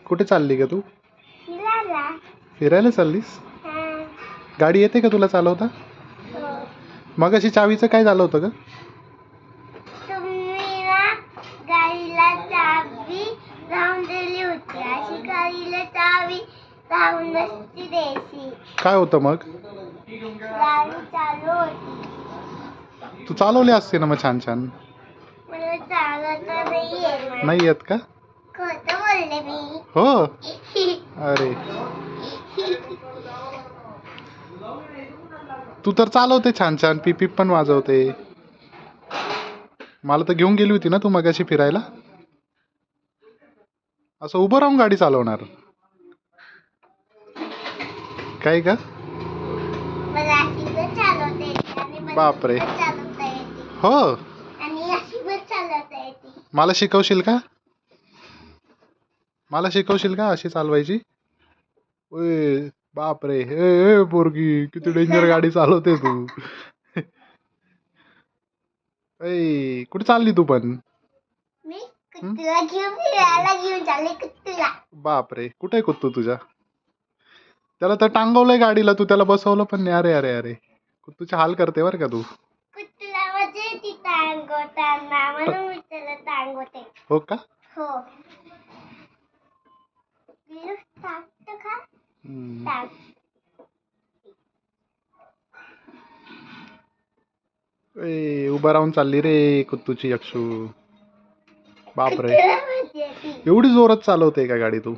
कुठे चालली ग तू? फिरायला. फिरायला चाललीस? हा. गाडी येते का तुला चालवता? हो. मग अशी चावीचं काय झालं होतं ग? तुम्ही ना गाडीला चावी लावून दिली होती. अशी गाडीला चावी लावून नसती द्यायची. काय होतं मग? गाडी चालू होती. तू चालवली असते ना मग छान छान. मला चालवता नाही येत. नाही येत का? खोटं बोलले मी. हो. अरे तू तर चालवते छान छान, पिपी पण वाजवते. मला तर घेऊन गेली होती ना तू मगाशी फिरायला. असं उभं राहून गाडी चालवणार काय का? मला अशी पण चालवता येते आणि मला बापरे. पण चालवता येते हो. आणि अशी पण चालवता येते. मला शिकवशील का? मला शिकवशील का अशी चालवायची? ओय बापरे. ए पोरगी किती डेंजर गाडी चालवते तू. ऐ कुठे चालली तू पण? मी कुत्तूला घेऊन फिरायला घेऊन चालले. कुत्तूला. बापरे कुठे कुत्तू तुझ्या? त्याला तर टांगवलंय गाडीला, तू त्याला बसवलं पण नाही. अरे अरे अरे कुत्तूचे हाल करते बरं का तू. कुत्तूला मजा येते टांगवताना म्हणून मी त्याला टांगवते. हो का? हो. टाकतो का? टाक. ए उभं राहून चालली रे कुत्तूची अक्षू. बापरे कुत्तूला मजा येते. एवढी जोरात चालवते का गाडी तू?